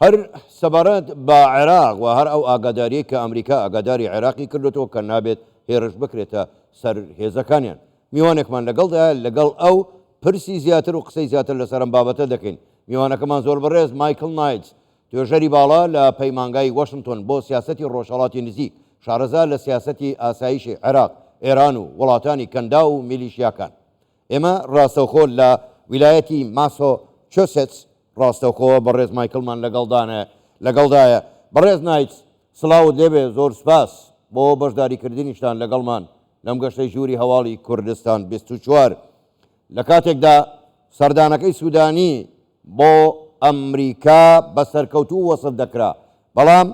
هەر سەبارەت بە عێراق و هەر ئەو ئاگاداریە کە ئەمریکا ئاگاداری عێراقی کردوەوە کە نابێت هێرش بکرێتە سەر هێزەکانیان. میوانێکمان لەگەڵدا لەگەڵ ئەو پرسی زیاتر و قسەی زیاتر لەسەرم بابەتە دەکەین. میوانەکەمان زۆر بەڕێز مایکل نایتس توێژەری باڵا لە پەیمانگای واشنگتن بۆ سیاسەتی ڕۆژهەڵاتی نزیک، شارەزا لە سیاسەتی ئاسایشی عێراق، ئێران و وڵاتانی کەندا و میلیشیاکان. ئێمە ڕاستەوخۆ لە ویلایەتی ماسۆچوسێتس ڕاستەوخۆ بەڕێز مایکلمان لەگەڵدایە. بەڕێز نایتس سڵاوت لێبێ، زۆر سپاس بۆ بەشداریکردنیشتان لەگەڵمان لەم گەشتەی ژووری هەواڵی کوردستان 24. لە کاتێکدا سەردانەکەی سوودانی بۆ ئەمریکا بە سەرکەوتوو وەسف دەکرا، بەڵام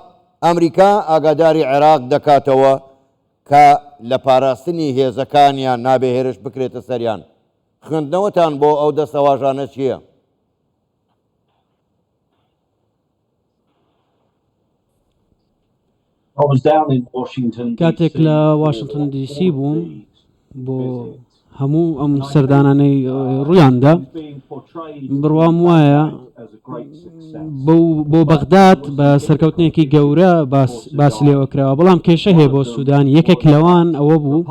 ئەمریکا ئاگاداری عێراق دەکاتەوە کە لە پاراستنی هێزەکانیان نابێ هێرش بکرێتە سەریان. خوێندنەوەتان بۆ ئەو دەستەواژانە چییە؟ کاتێک لە واشنگتن دیسی بووم بۆ هەموو ئەم سەردانانەی ڕوویاندا، بڕوام وایە بۆ بەغداد بە سەرکەوتنێکی گەورە باسی لێوەکراوە، بەڵام کێشە هەیە بۆ سوودان. یەکێک لەوان ئەوە بوو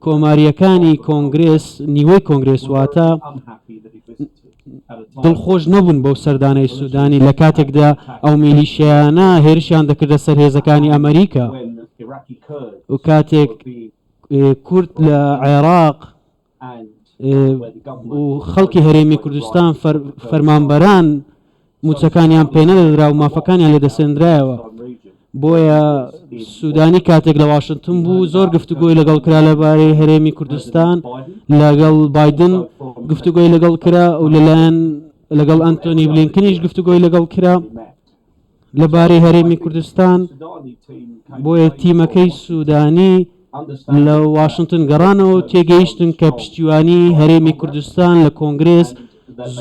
کۆماریەکانی کۆنگرێس، نیوەی کۆنگرێس واتە دڵخۆش نەبوون بەو سەردانەی سوودانی لە کاتێکدا ئەو میلیشیانە هێرشیان دەکردە سەر هێزەکانی ئەمریکا و کاتێک کورد لە عێراق و خەڵکی هەرێمی کوردستان فەرمانبەران موچەکانیان پێنەدەدرا و مافەکانیان لێ دەسێنرایەوە. بۆیە سوودانی کاتێک لە واشنگتن بوو زۆر گفتوگۆی لەگەڵ کرا لەبارەی هەرێمی کوردستان، لەگەڵ بایدن گفتوگۆی لەگەڵ کرا و لەلایەن لەگەڵ ئەنتۆنی بلینکنیش گفتوگۆی لەگەڵ کرا لەبارەی هەرێمی کوردستان. بۆیە تیمەکەی سوودانی لە واشنگتن گەڕانەوە و تێگەیشتن کە پشتیوانی هەرێمی کوردستان لە کۆنگرێس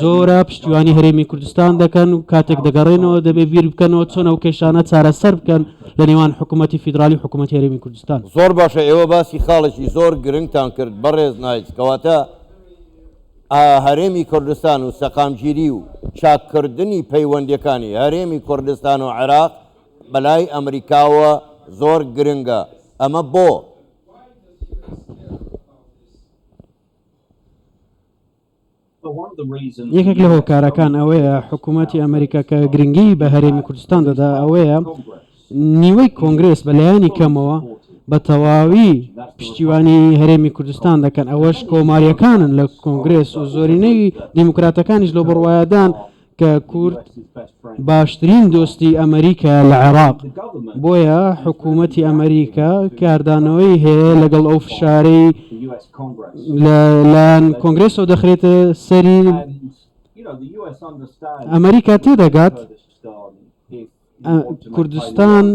زۆرە پشتیوانی هەرێمی کوردستان دەکەن و کاتێک دەگەڕێنەوە دەبێ بیر بکەنەوە چۆن ئەو کێشانە چارەسەر بکەن لە نێوان حکوومەتی فیدرالی و حکوومەتی هەرێمی کوردستان. زۆر باشە، ئێوە باسی خاڵێکی زۆر گرنگتان کرد بەڕێز نایتس، کەواتە هەرێمی کوردستان و سەقامگیری و چاککردنی پەیوەندیەکانی هەرێمی کوردستان و عێراق بەلای ئەمریکاوە زۆر گرنگە. ئەمە بۆ یەکێک لە هۆکارەکان ئەوەیە حکوومەتی ئەمریکا کە گرنگی بە هەرێمی کوردستان دەدا ئەوەیە نیوەی کۆنگرێس بەلایانی کەمەوە بە تەواوی پشتیوانی هەرێمی کوردستان دەکەن. ئەوەش کۆماریەکانن لە کۆنگرێس و زۆرینەی دیموکراتەکانیش لە بڕوایەدان کە کورد باشترین دۆستی ئەمریکا لە عێراق. بۆیە حکوومەتی ئەمریکا کاردانەوەی هەیە لەگەڵ ئەو فشارەی لەلایەن کۆنگرێسەوە دەخرێتە سەری ئەمریکا تێدەگات کوردستان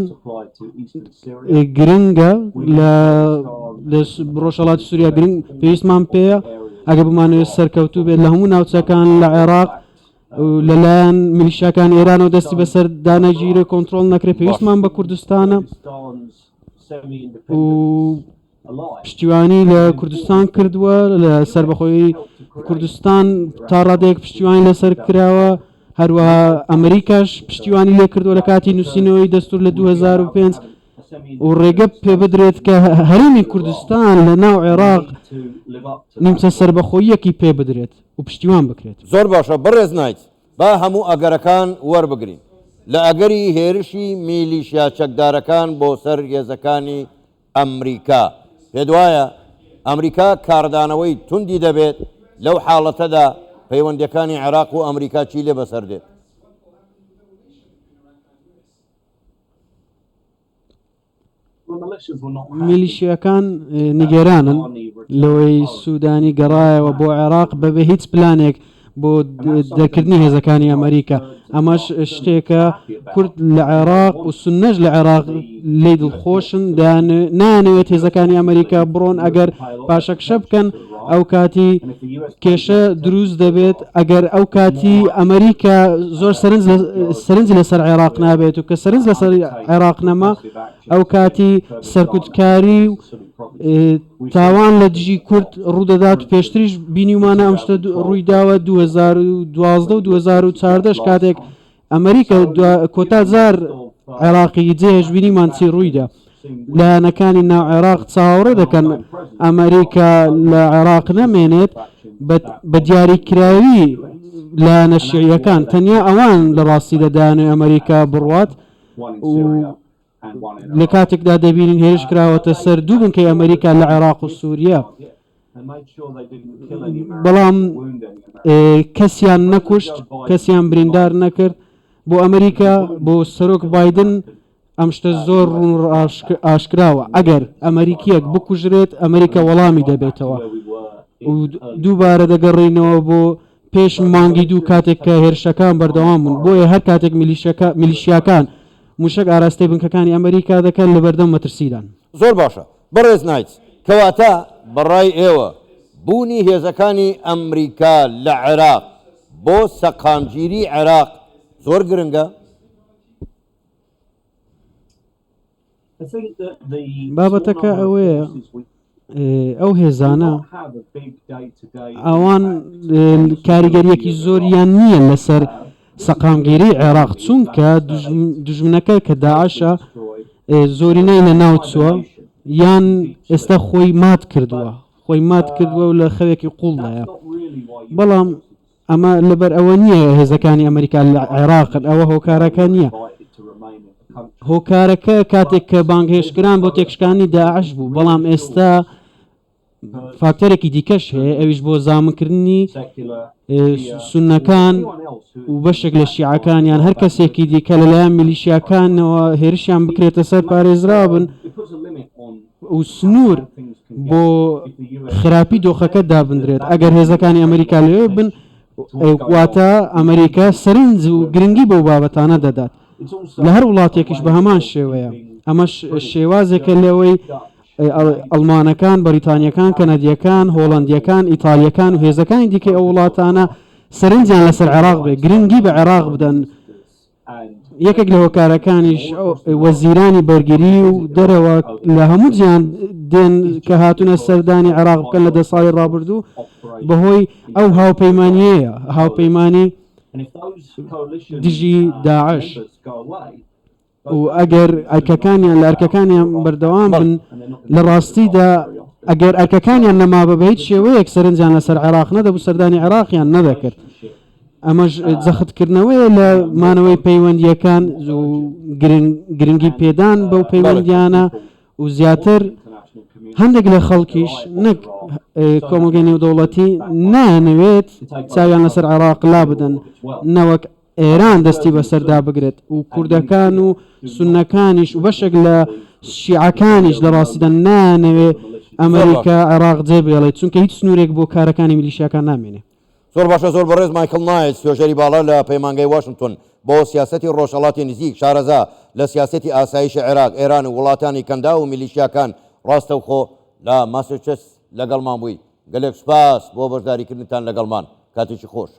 گرنگە لە ڕۆژهەڵاتی سووریا گرنگ پێویستمان پێەیە ئەگە بمانوێت سەرکەوتوو بێت لە هەموو ناوچەکان لە عێراق لەلایەن میلیشیاکان ئێرانەوە دەستی بەسەر دانەگیرە کۆنتترۆل نەکرێت. پێویستمان بە کوردستانە و پشتیوانی لە کوردستان کردووە، لە سربەخۆی کوردستان تا ڕادەیەک پشتیوانی لەسەر کراوە، هەروەها ئەمریکاش پشتیوانی لێ کردووە لە کاتی نووسینەوەی دەستور لە 2005 و ڕێگە پێ بدرێت کە هەرێمی کوردستان لە ناو عێراق نیمچە سربەخۆیەکی پێ بدرێت و پشتیوان بکرێت. زۆر باشە بەڕێز نایتس، با هەموو ئەگەرەکان وەربگرین لە ئەگەری هێرشی میلیشیا چەکدارەکان بۆ سەر هێزەکانی ئەمریکا. پێت وایە ئەمریکا کاردانەوەی توندی دەبێت لەو حاڵەتەدا پەیوەندیەکانی عێراق و ئەمریکا چی لێ بەسەر دێت؟ میلیشیەکان نیگەرانن لەوەی سوودانی گەڕایەوە بۆ عێراق بەبێ هیچ پلانێک بۆ دەرکردنی هێزەکانی ئەمریکا. ئەمەش شتێکە کورد لە عێراق و سونەش لە عێراق لێ دڵخۆشن، نانەوێت هێزەکانی ئەمریکا بڕۆن. ئەگەر پاشەکشە بکەن ئەو کاتی کێشە دروست دەبێت. ئەگەر ئەو کاتی ئەمریکا زۆر سەرنجی لەسەر عێراق نابێت و کە سەرنج لەسەر عێراق نەما ئەو کاتی سەرکوتکاری و تاوان لە دژی کورد ڕوودەدات و پێشتریش بینیمانە ئەم شتە ڕووی داوە 2012 و 2014 کاتێک ئەمریکا کۆتا جار عێراقی جێهێژبینیمان چی ڕوویدا لایەنەکانی ناو عێراق چاوەڕێ دەکەن ئەمریکا لە عێراق نەمێنێت بە دیاریکراوی لایەنە شیعیەکان تەنیا ئەوان لە ڕاستی دەدانێ ئەمریکا بڕوات لە کاتێکدا دەبینین هێرش کراوەتە سەر دوو بنکەی ئەمریکا لە عێراق و سووریا بەڵام کەسیان نەکوشت کەسیان بریندار نەکرد بۆ ئەمریکا بۆ سەرۆک بایدن ئەم شتە زۆر ڕوون ئاشکراوە ئەگەر ئەمریکیەک بکوژرێت ئەمریکا وەڵامی دەبێتەوە و دووبارە دەگەڕینەوە بۆ پێش مانگی دوو کاتێک کە هێرشەکان بەردەوام بوون بۆیە هەر کاتێک میلیشیاکان موشک ئاراستەی بنکەکانی ئەمریکا دەکەن لە بەردەم مەترسیدان زۆر باشە بەڕێز نایت کەواتە بەڕای ئێوە بوونی هێزەکانی ئەمریکا لە عێراق بۆ سەقامگیری عێراق زۆر گرنگە بابەتەکە ئەوەیە ئەو هێزانە ئەوان کاریگەریەکی زۆریان نییە لەسەر سەقامگیری عێراق چونکە دژمنەکە کە داعشە زۆرینەی لە ناوچووە یان ئێستا خۆی مات کردووە و لە خەوێکی قوڵدایە بەڵام ئەمە لەبەر ئەوە نییە هێزەکانی ئەمریکا لە عێراقن ئەوە هۆکارەکە نییە هۆکارەکە کاتێک کە بانگهێشتکران بۆ تێکشکانی داعش بوو بەڵام ئێستا فاکتەرێکی دیکەش هەیە ئەویش بۆ زامنکردنی سونەکان و بەشێک لە شیعەکانیان هەر کەسێکی دیکە لەلایەن میلیشیاکانەوە هێرشیان بکرێتە سەر پارێزرابن و سنوور بۆ خراپی دۆخەکە دابدرێت ئەگەر هێزەکانی ئەمریکا لەوێ بن واتە ئەمریکا سەرنج و گرنگی بەو بابەتانە دەدات لە هەر وڵاتێکیش بە هەمان شێوەیە ئەمەش شێوازێکە لەوەی ئەڵمانەکان بەریتانیەکان کەنەدیەکان هۆڵندیەکان ئیتالیەکان و هێزەکانی دیکەی ئەو وڵاتانە سەرنجیان لەسەر عێراق بێ گرنگی بە عێراق بدەن یەکێک لە هۆکارەکانیش وەزیرانی بەرگری و دەرەوە لە هەموو جیان دێن کە هاتوونە سەردانی عێراق بکەن لە 10 ساڵی ڕابردوو بەهۆی ئەو هاوپەیمانیەیە هاوپەیمانی دژی داعش و ئەگەر ئەرکەکانیان لە ئەرکەکانیان بەردەوام بن لە ڕاستیدا ئەگەر ئەرکەکانیان نەما بە هیچ شێوەیەک سەرنجیان لەسەر عێراق نەدەبوو سەردانی عێراقیان نەدەکرد ئەمەش جەختکردنەوەیە لە مانەوەی پەیوەندیەکان و گرنگی پێدان بەو پەیوەندیانە و زیاتر هەندێک لە خەڵکیش نەک کۆمەلگەی نێودەوڵەتی نانەوێت چاویان لەسەر عێراق لا بدەن نەوەک ئێران دەستی بەسەردا بگرێت و کوردەکان و سونەکانیش و بەشێک لە شیعەکانیش لە ڕاستیدا نانەوێ ئەمریکا عێراق جێبێڵێت چونکە هیچ سنوورێک بۆ کارەکانی میلیشیاکان نامێنێ زۆر باشە زۆر بەڕێز مایکل نایت سوێژەری باڵا لە پەیمانگەی واشنگتن بۆ سیاسەتی ڕۆژهەڵاتی نزیک شارەزا لە سیاسەتی ئاسایشی عێراق ئێران و وڵاتانی کەندا و میلیشیاکان ڕاستەوخۆ لە ماساچوست لەگەڵمان بووی گەلێک سوپاس بۆ بەشداریکردنتان لەگەڵمان کاتێکی خۆش